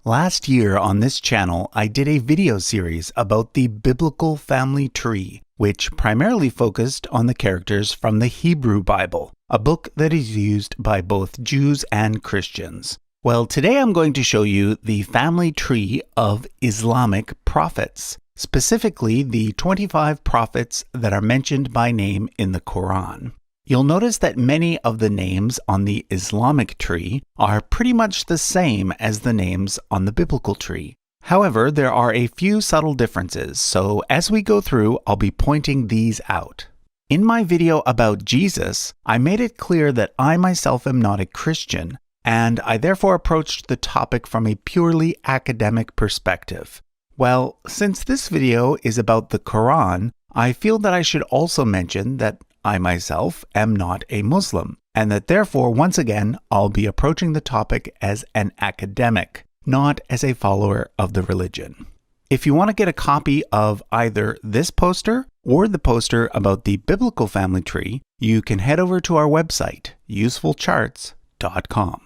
Last year on this channel, I did a video series about the biblical family tree, which primarily focused on the characters from the Hebrew Bible, a book that is used by both Jews and Christians. Well, today I'm going to show you the family tree of Islamic prophets, specifically the 25 prophets that are mentioned by name in the Quran. You'll notice that many of the names on the Islamic tree are pretty much the same as the names on the biblical tree. However, there are a few subtle differences, so as we go through, I'll be pointing these out. In my video about Jesus, I made it clear that I myself am not a Christian, and I therefore approached the topic from a purely academic perspective. Well, since this video is about the Quran, I feel that I should also mention that I myself am not a Muslim, and that therefore, once again, I'll be approaching the topic as an academic, not as a follower of the religion. If you want to get a copy of either this poster or the poster about the biblical family tree, you can head over to our website, usefulcharts.com.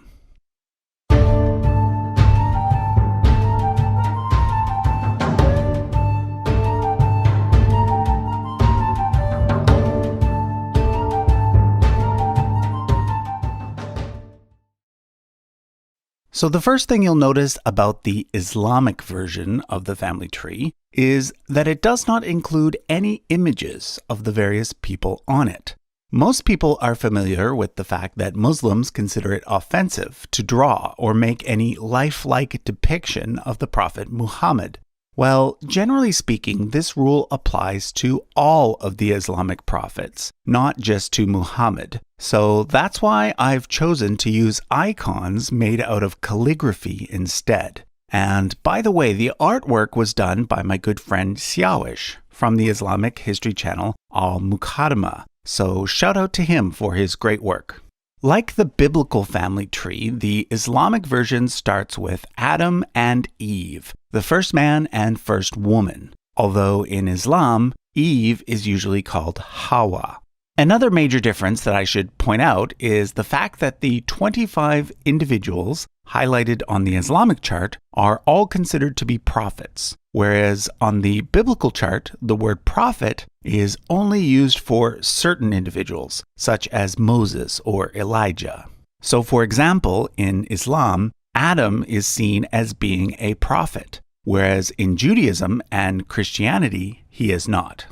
So the first thing you'll notice about the Islamic version of the family tree is that it does not include any images of the various people on it. Most people are familiar with the fact that Muslims consider it offensive to draw or make any lifelike depiction of the Prophet Muhammad. Well, generally speaking, this rule applies to all of the Islamic prophets, not just to Muhammad. So that's why I've chosen to use icons made out of calligraphy instead. And by the way, the artwork was done by my good friend Siawish from the Islamic history channel Al Muqaddimah. So shout out to him for his great work. Like the biblical family tree, the Islamic version starts with Adam and Eve, the first man and first woman, although in Islam, Eve is usually called Hawa. Another major difference that I should point out is the fact that the 25 individuals highlighted on the Islamic chart are all considered to be prophets, whereas on the biblical chart, the word prophet is only used for certain individuals, such as Moses or Elijah. So for example, in Islam, Adam is seen as being a prophet, whereas in Judaism and Christianity, he is not.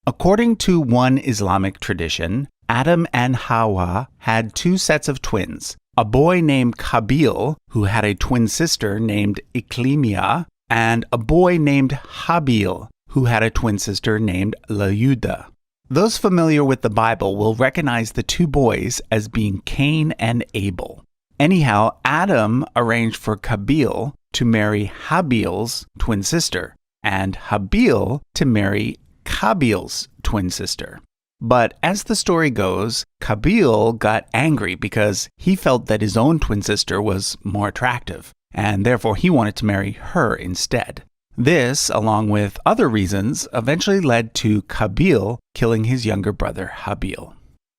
According to one Islamic tradition, Adam and Hawa had two sets of twins, a boy named Qabil, who had a twin sister named Iklimia, and a boy named Habil, who had a twin sister named Layuda. Those familiar with the Bible will recognize the two boys as being Cain and Abel. Anyhow, Adam arranged for Qabil to marry Habil's twin sister, and Habil to marry Qabil's twin sister. But as the story goes, Qabil got angry because he felt that his own twin sister was more attractive, and therefore he wanted to marry her instead. This, along with other reasons, eventually led to Qabil killing his younger brother Habil.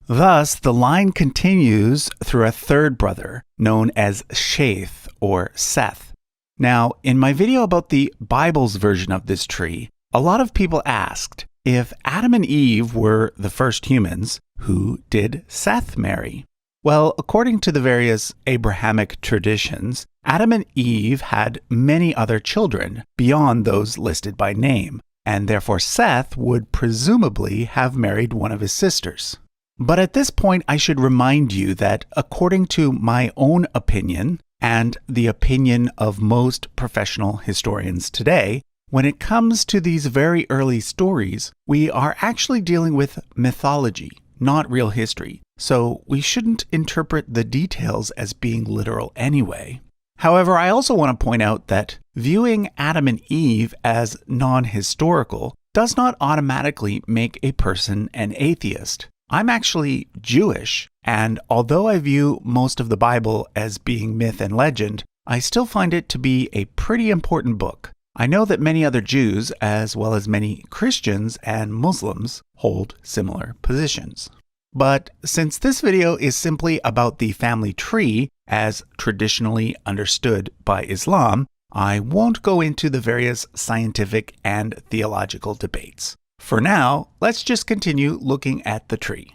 Thus, the line continues through a third brother, known as Shaith or Seth. Now, in my video about the Bible's version of this tree, a lot of people asked, if Adam and Eve were the first humans, who did Seth marry? Well, according to the various Abrahamic traditions, Adam and Eve had many other children beyond those listed by name, and therefore Seth would presumably have married one of his sisters. But at this point, I should remind you that according to my own opinion, and the opinion of most professional historians today, when it comes to these very early stories, we are actually dealing with mythology, not real history, so we shouldn't interpret the details as being literal anyway. However, I also want to point out that viewing Adam and Eve as non-historical does not automatically make a person an atheist. I'm actually Jewish, and although I view most of the Bible as being myth and legend, I still find it to be a pretty important book. I know that many other Jews, as well as many Christians and Muslims, hold similar positions. But since this video is simply about the family tree, as traditionally understood by Islam, I won't go into the various scientific and theological debates. For now, let's just continue looking at the tree.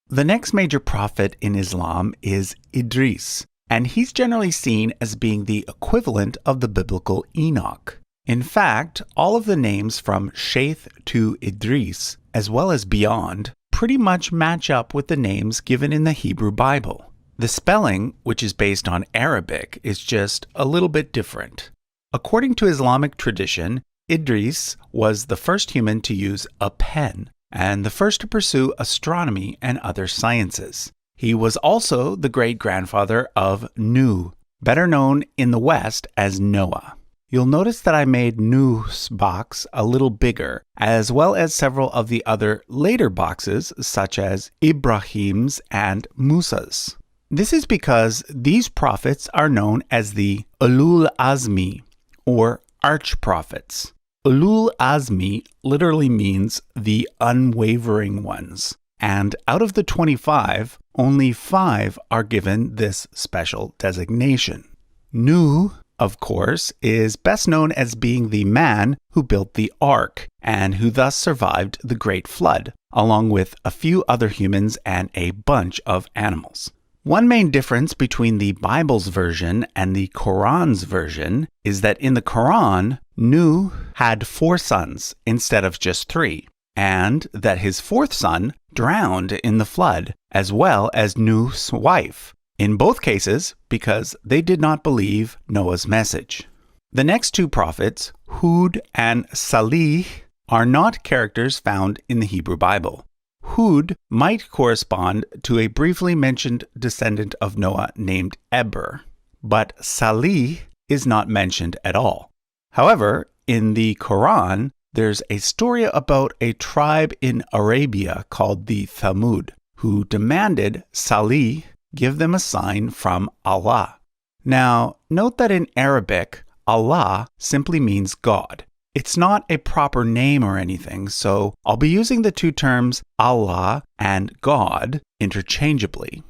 The next major prophet in Islam is Idris, and he's generally seen as being the equivalent of the biblical Enoch. In fact, all of the names from Shaith to Idris, as well as beyond, pretty much match up with the names given in the Hebrew Bible. The spelling, which is based on Arabic, is just a little bit different. According to Islamic tradition, Idris was the first human to use a pen and the first to pursue astronomy and other sciences. He was also the great-grandfather of Nuh, better known in the West as Noah. You'll notice that I made Nuh's box a little bigger, as well as several of the other later boxes, such as Ibrahim's and Musa's. This is because these prophets are known as the Ulul Azmi, or arch-prophets. Ulul Azmi literally means the unwavering ones, and out of the 25, only 5 are given this special designation. Nuh, of course, is best known as being the man who built the ark and who thus survived the Great Flood, along with a few other humans and a bunch of animals. One main difference between the Bible's version and the Quran's version is that in the Quran, Nuh had 4 sons instead of just 3, and that his 4th son drowned in the flood, as well as Nuh's wife, in both cases because they did not believe Noah's message. The next 2 prophets, Hud and Salih, are not characters found in the Hebrew Bible. Hud might correspond to a briefly mentioned descendant of Noah named Eber, but Salih is not mentioned at all. However, in the Quran, there's a story about a tribe in Arabia called the Thamud, who demanded Salih give them a sign from Allah. Now, note that in Arabic, Allah simply means God. It's not a proper name or anything, so I'll be using the 2 terms Allah and God interchangeably.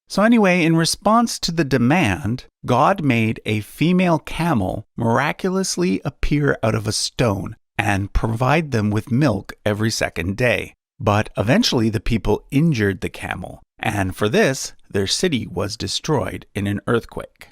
So anyway, in response to the demand, God made a female camel miraculously appear out of a stone and provide them with milk every second day. But eventually the people injured the camel, and for this, their city was destroyed in an earthquake.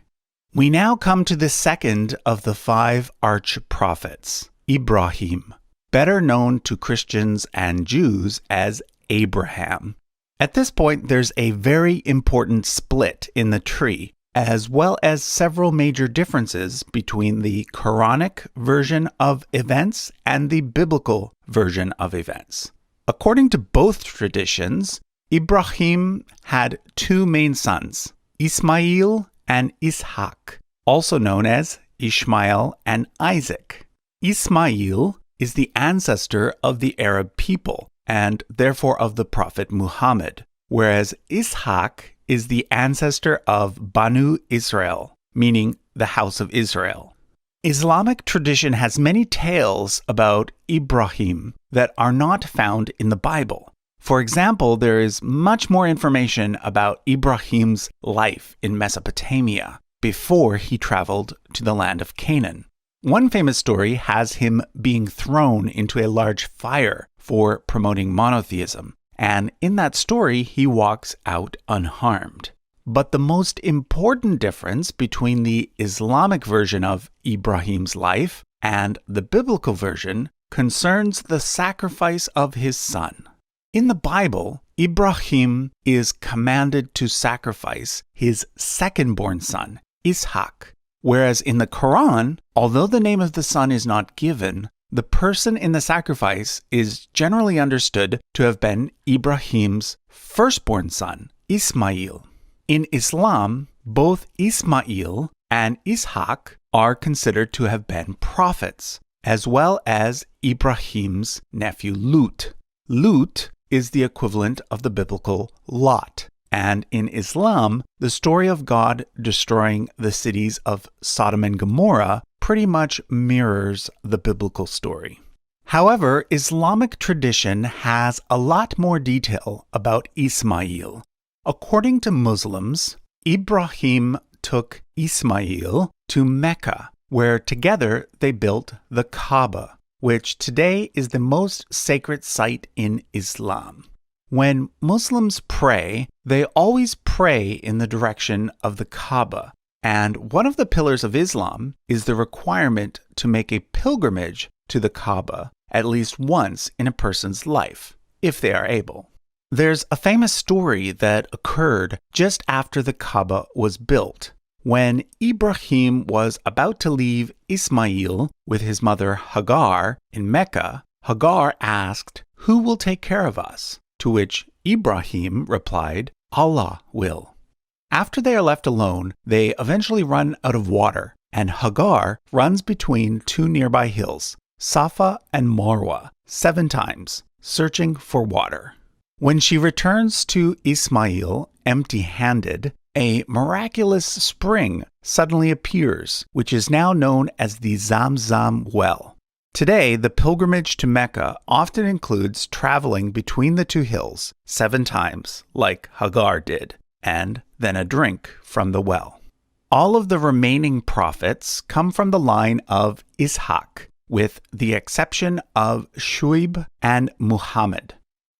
We now come to the second of the 5 arch-prophets, Ibrahim, better known to Christians and Jews as Abraham. At this point, there's a very important split in the tree, as well as several major differences between the Quranic version of events and the biblical version of events. According to both traditions, Ibrahim had 2 main sons, Ismail and Ishaq, also known as Ishmael and Isaac. Ismail is the ancestor of the Arab people, and therefore of the Prophet Muhammad, whereas Ishaq is the ancestor of Banu Israel, meaning the house of Israel. Islamic tradition has many tales about Ibrahim that are not found in the Bible. For example, there is much more information about Ibrahim's life in Mesopotamia before he traveled to the land of Canaan. One famous story has him being thrown into a large fire for promoting monotheism, and in that story he walks out unharmed. But the most important difference between the Islamic version of Ibrahim's life and the biblical version concerns the sacrifice of his son. In the Bible, Ibrahim is commanded to sacrifice his second-born son, Ishaq. Whereas in the Quran, although the name of the son is not given, the person in the sacrifice is generally understood to have been Ibrahim's firstborn son, Ismail. In Islam, both Ismail and Ishaq are considered to have been prophets, as well as Ibrahim's nephew Lut. Lut is the equivalent of the biblical Lot. And in Islam, the story of God destroying the cities of Sodom and Gomorrah pretty much mirrors the biblical story. However, Islamic tradition has a lot more detail about Ismail. According to Muslims, Ibrahim took Ismail to Mecca, where together they built the Kaaba, which today is the most sacred site in Islam. When Muslims pray, they always pray in the direction of the Kaaba, and one of the pillars of Islam is the requirement to make a pilgrimage to the Kaaba at least once in a person's life, if they are able. There's a famous story that occurred just after the Kaaba was built. When Ibrahim was about to leave Ismail with his mother Hagar in Mecca, Hagar asked, "Who will take care of us?" To which Ibrahim replied, "Allah will." After they are left alone, they eventually run out of water, and Hagar runs between two nearby hills, Safa and Marwa, 7 times, searching for water. When she returns to Ismail empty-handed, a miraculous spring suddenly appears, which is now known as the Zamzam well. Today, the pilgrimage to Mecca often includes traveling between the two hills 7 times, like Hagar did, and then a drink from the well. All of the remaining prophets come from the line of Ishaq, with the exception of Shuaib and Muhammad.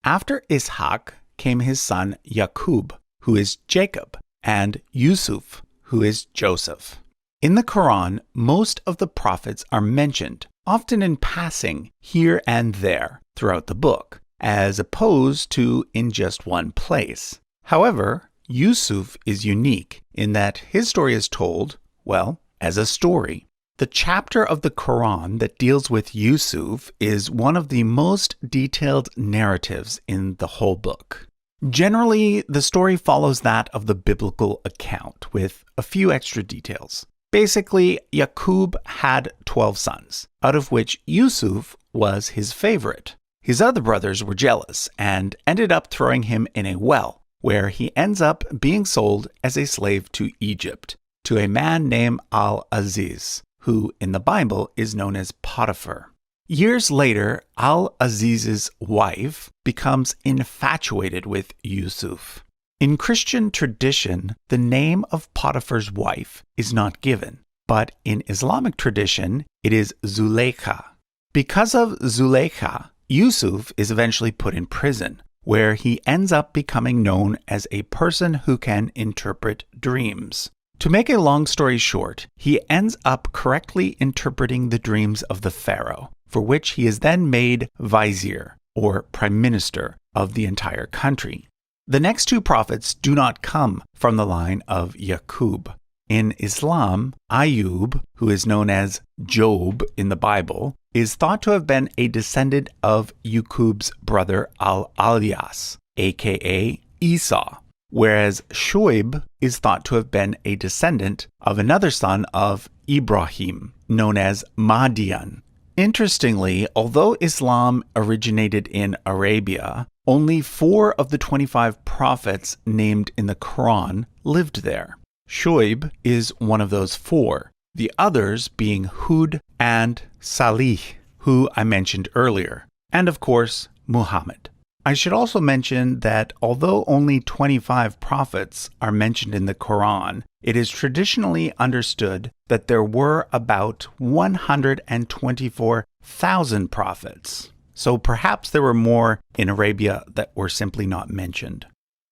After Ishaq came his son Yaqub, who is Jacob, and Yusuf, who is Joseph. In the Quran, most of the prophets are mentioned, often in passing here and there throughout the book, as opposed to in just one place. However, Yusuf is unique in that his story is told, well, as a story. The chapter of the Quran that deals with Yusuf is one of the most detailed narratives in the whole book. Generally, the story follows that of the biblical account, with a few extra details. Basically, Yaqub had 12 sons, out of which Yusuf was his favorite. His other brothers were jealous and ended up throwing him in a well, where he ends up being sold as a slave to Egypt, to a man named Al-Aziz, who in the Bible is known as Potiphar. Years later, Al-Aziz's wife becomes infatuated with Yusuf. In Christian tradition, the name of Potiphar's wife is not given, but in Islamic tradition, it is Zuleika. Because of Zuleika, Yusuf is eventually put in prison, where he ends up becoming known as a person who can interpret dreams. To make a long story short, he ends up correctly interpreting the dreams of the pharaoh, for which he is then made vizier, or prime minister, of the entire country. The next 2 prophets do not come from the line of Yaqub. In Islam, Ayub, who is known as Job in the Bible, is thought to have been a descendant of Yaqub's brother Al-Alyas, aka Esau, whereas Shuaib is thought to have been a descendant of another son of Ibrahim, known as Madian. Interestingly, although Islam originated in Arabia, only 4 of the 25 prophets named in the Quran lived there. Shuaib is one of those 4, the others being Hud and Salih, who I mentioned earlier, and of course, Muhammad. I should also mention that although only 25 prophets are mentioned in the Quran, it is traditionally understood that there were about 124,000 prophets. So perhaps there were more in Arabia that were simply not mentioned.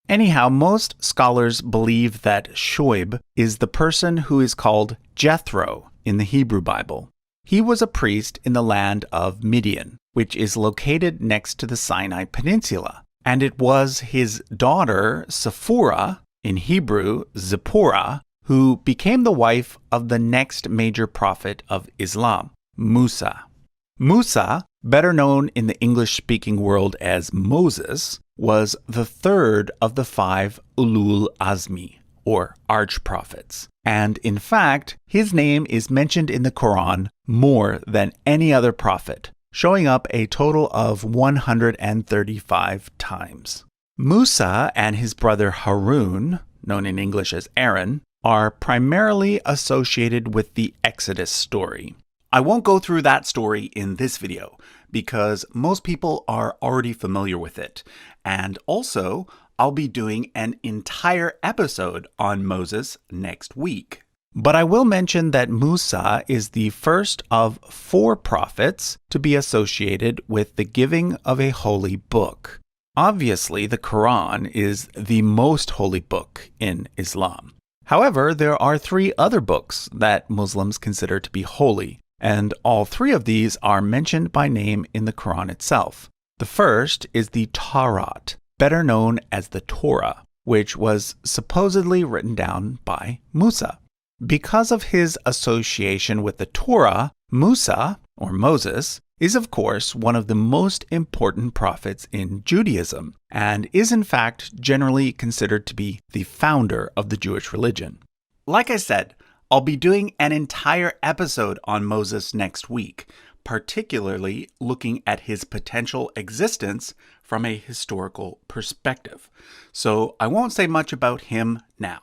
Anyhow, most scholars believe that Shuaib is the person who is called Jethro in the Hebrew Bible. He was a priest in the land of Midian, which is located next to the Sinai Peninsula, and it was his daughter Sephora, in Hebrew Zipporah, who became the wife of the next major prophet of Islam, Musa. Musa, better known in the English-speaking world as Moses, was the 3rd of the 5 Ulul Azmi, or arch-prophets. And in fact, his name is mentioned in the Quran more than any other prophet, showing up a total of 135 times. Musa and his brother Harun, known in English as Aaron, are primarily associated with the Exodus story. I won't go through that story in this video because most people are already familiar with it. And also, I'll be doing an entire episode on Moses next week. But I will mention that Musa is the first of 4 prophets to be associated with the giving of a holy book. Obviously, the Quran is the most holy book in Islam. However, there are 3 other books that Muslims consider to be holy, and all 3 of these are mentioned by name in the Quran itself. The first is the Tawrat, better known as the Torah, which was supposedly written down by Musa. Because of his association with the Torah, Musa, or Moses, is of course one of the most important prophets in Judaism, and is in fact generally considered to be the founder of the Jewish religion. Like I said, I'll be doing an entire episode on Moses next week, particularly looking at his potential existence from a historical perspective. So I won't say much about him now.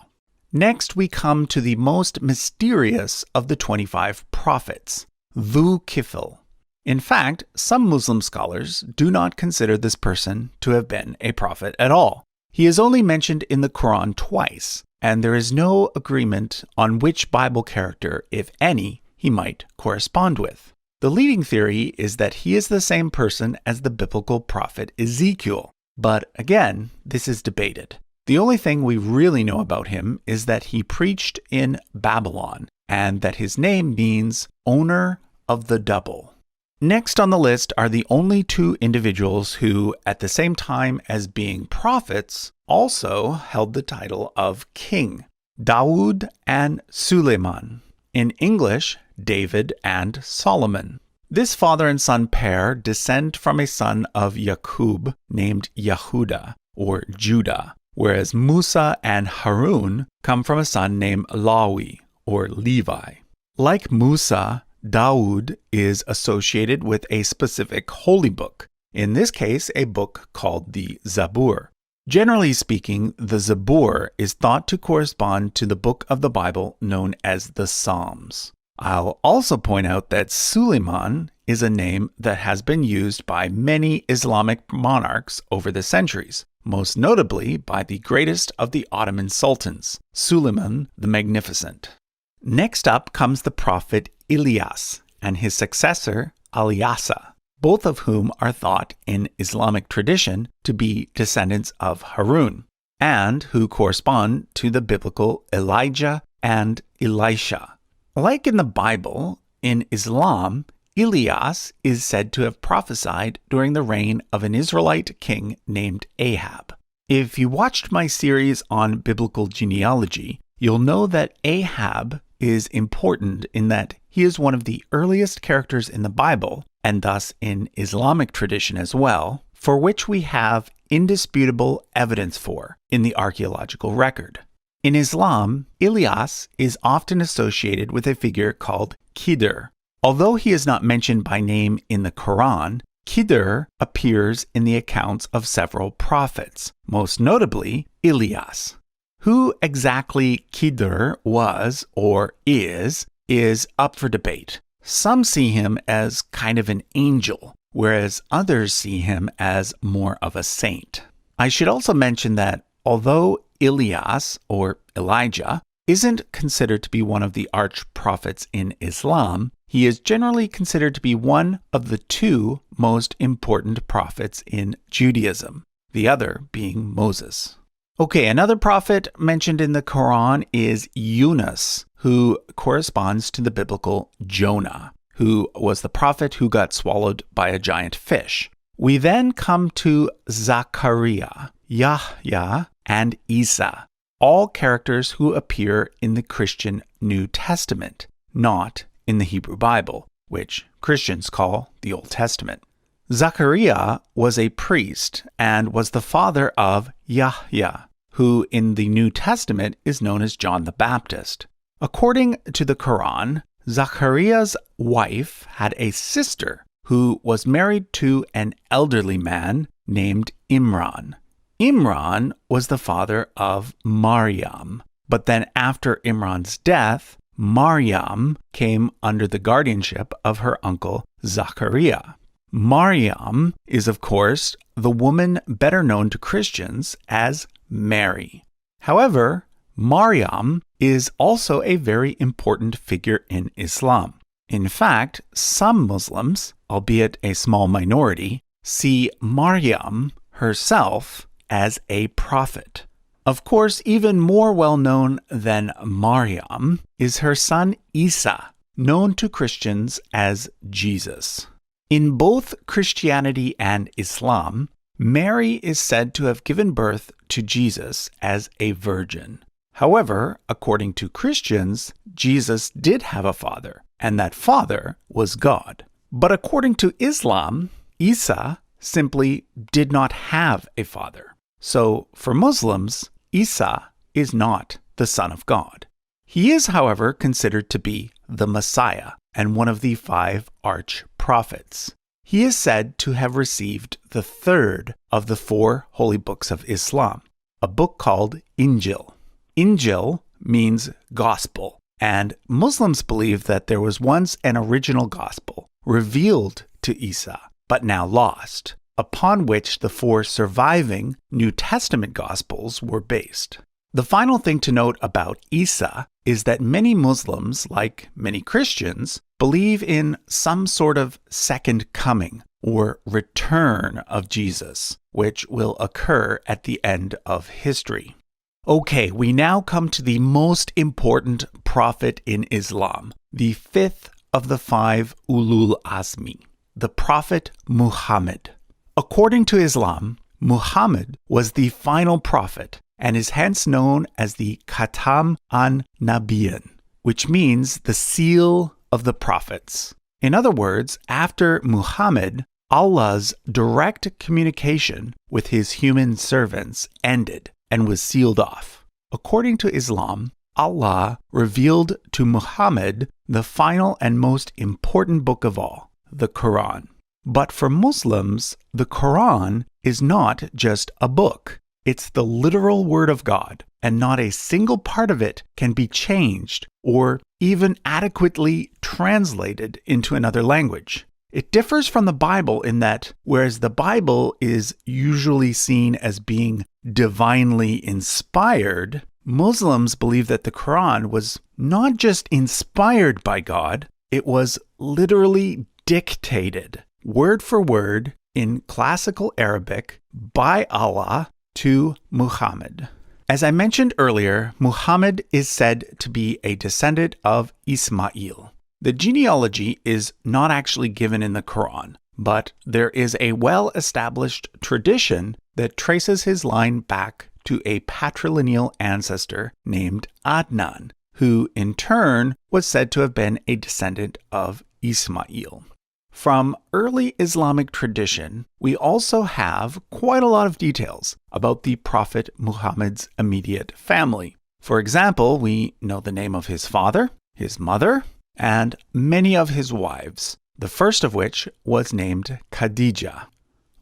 Next, we come to the most mysterious of the 25 prophets, Dhu Kifl. In fact, some Muslim scholars do not consider this person to have been a prophet at all. He is only mentioned in the Quran twice, and there is no agreement on which Bible character, if any, he might correspond with. The leading theory is that he is the same person as the biblical prophet Ezekiel, but again, this is debated. The only thing we really know about him is that he preached in Babylon, and that his name means owner of the double. Next on the list are the only 2 individuals who, at the same time as being prophets, also held the title of king, Dawood and Suleiman. In English, David and Solomon. This father and son pair descend from a son of Yaqub named Yahuda, or Judah, whereas Musa and Harun come from a son named Lawi, or Levi. Like Musa, Dawood is associated with a specific holy book, in this case a book called the Zabur. Generally speaking, the Zabur is thought to correspond to the book of the Bible known as the Psalms. I'll also point out that Suleiman is a name that has been used by many Islamic monarchs over the centuries, most notably by the greatest of the Ottoman sultans, Suleiman the Magnificent. Next up comes the prophet Ilyas and his successor Ilyasa, both of whom are thought in Islamic tradition to be descendants of Harun, and who correspond to the biblical Elijah and Elisha. Like in the Bible, in Islam, Ilyas is said to have prophesied during the reign of an Israelite king named Ahab. If you watched my series on biblical genealogy, you'll know that Ahab is important in that he is one of the earliest characters in the Bible, and thus in Islamic tradition as well, for which we have indisputable evidence for in the archaeological record. In Islam, Ilyas is often associated with a figure called Khidr. Although he is not mentioned by name in the Quran, Khidr appears in the accounts of several prophets, most notably Ilyas. Who exactly Khidr was or is up for debate. Some see him as kind of an angel, whereas others see him as more of a saint. I should also mention that although Ilyas, or Elijah, isn't considered to be one of the arch-prophets in Islam, he is generally considered to be one of the 2 most important prophets in Judaism, the other being Moses. Okay, another prophet mentioned in the Quran is Yunus, who corresponds to the biblical Jonah, who was the prophet who got swallowed by a giant fish. We then come to Zachariah, Yahya, and Isa, all characters who appear in the Christian New Testament, not in the Hebrew Bible, which Christians call the Old Testament. Zachariah was a priest and was the father of Yahya, who in the New Testament is known as John the Baptist. According to the Quran, Zachariah's wife had a sister who was married to an elderly man named Imran. Imran was the father of Maryam, but then after Imran's death, Maryam came under the guardianship of her uncle Zachariah. Maryam is, of course, the woman better known to Christians as Mary. However, Maryam is also a very important figure in Islam. In fact, some Muslims, albeit a small minority, see Maryam herself as a prophet. Of course, even more well-known than Maryam is her son Isa, known to Christians as Jesus. In both Christianity and Islam, Mary is said to have given birth to Jesus as a virgin. However, according to Christians, Jesus did have a father, and that father was God. But according to Islam, Isa simply did not have a father. So for Muslims, Isa is not the Son of God. He is, however, considered to be the Messiah and one of the 5 arch-prophets. He is said to have received the 3rd of the 4 holy books of Islam, a book called Injil. Injil means gospel, and Muslims believe that there was once an original gospel revealed to Isa, but now lost, upon which the 4 surviving New Testament gospels were based. The final thing to note about Isa is that many Muslims, like many Christians, believe in some sort of second coming or return of Jesus, which will occur at the end of history. Okay, we now come to the most important prophet in Islam, the 5th of the 5 Ulul Azmi, the prophet Muhammad. According to Islam, Muhammad was the final prophet and is hence known as the Khatam an-Nabiyyin, which means the seal of the prophets. In other words, after Muhammad, Allah's direct communication with his human servants ended and was sealed off. According to Islam, Allah revealed to Muhammad the final and most important book of all, the Quran. But for Muslims, the Quran is not just a book. It's the literal word of God, and not a single part of it can be changed or even adequately translated into another language. It differs from the Bible in that, whereas the Bible is usually seen as being divinely inspired, Muslims believe that the Quran was not just inspired by God, it was literally dictated, word for word, in classical Arabic by Allah to Muhammad. As I mentioned earlier, Muhammad is said to be a descendant of Ismail. The genealogy is not actually given in the Quran, but there is a well-established tradition that traces his line back to a patrilineal ancestor named Adnan, who in turn was said to have been a descendant of Ismail. From early Islamic tradition, we also have quite a lot of details about the Prophet Muhammad's immediate family. For example, we know the name of his father, his mother, and many of his wives, the first of which was named Khadija.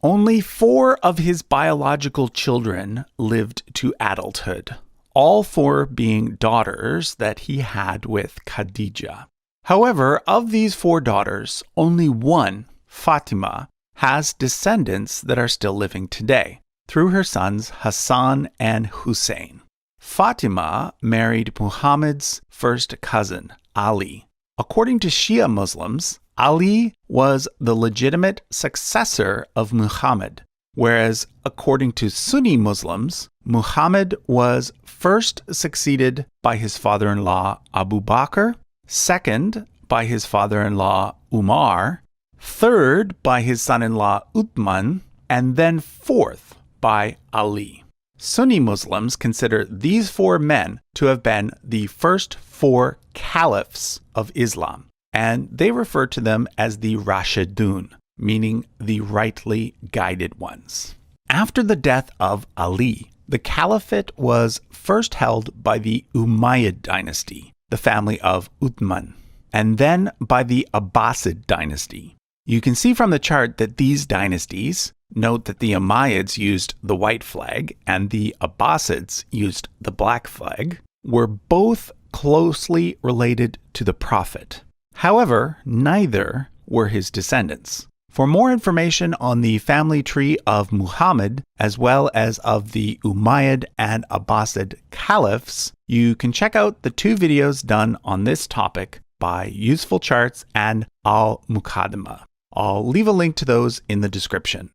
Only 4 of his biological children lived to adulthood, all 4 being daughters that he had with Khadija. However, of these 4 daughters, only one, Fatima, has descendants that are still living today, through her sons Hassan and Hussein. Fatima married Muhammad's first cousin, Ali. According to Shia Muslims, Ali was the legitimate successor of Muhammad, whereas according to Sunni Muslims, Muhammad was first succeeded by his father-in-law Abu Bakr, second by his father-in-law Umar, third by his son-in-law Uthman, and then fourth by Ali. Sunni Muslims consider these 4 men to have been the first 4 caliphs of Islam, and they refer to them as the Rashidun, meaning the rightly guided ones. After the death of Ali, the caliphate was first held by the Umayyad dynasty, the family of Uthman, and then by the Abbasid dynasty. You can see from the chart that these dynasties, note that the Umayyads used the white flag and the Abbasids used the black flag, were both closely related to the Prophet. However, neither were his descendants. For more information on the family tree of Muhammad, as well as of the Umayyad and Abbasid caliphs, you can check out the 2 videos done on this topic by Useful Charts and Al-Muqaddimah. I'll leave a link to those in the description.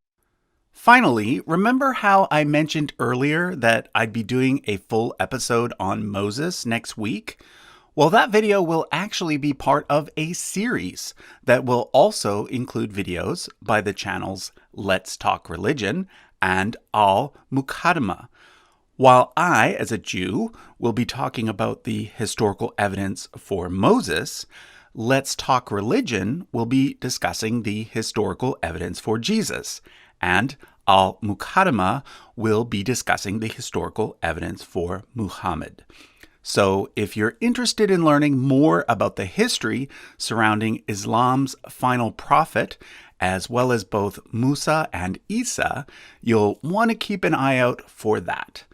Finally, remember how I mentioned earlier that I'd be doing a full episode on Moses next week? Well, that video will actually be part of a series that will also include videos by the channels Let's Talk Religion and Al-Muqaddimah. While I, as a Jew, will be talking about the historical evidence for Moses, Let's Talk Religion will be discussing the historical evidence for Jesus, and Al-Muqaddimah will be discussing the historical evidence for Muhammad. So if you're interested in learning more about the history surrounding Islam's final prophet, as well as both Musa and Isa, you'll want to keep an eye out for that.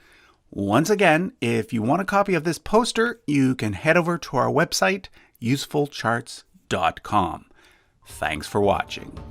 Once again, if you want a copy of this poster, you can head over to our website, usefulcharts.com. Thanks for watching.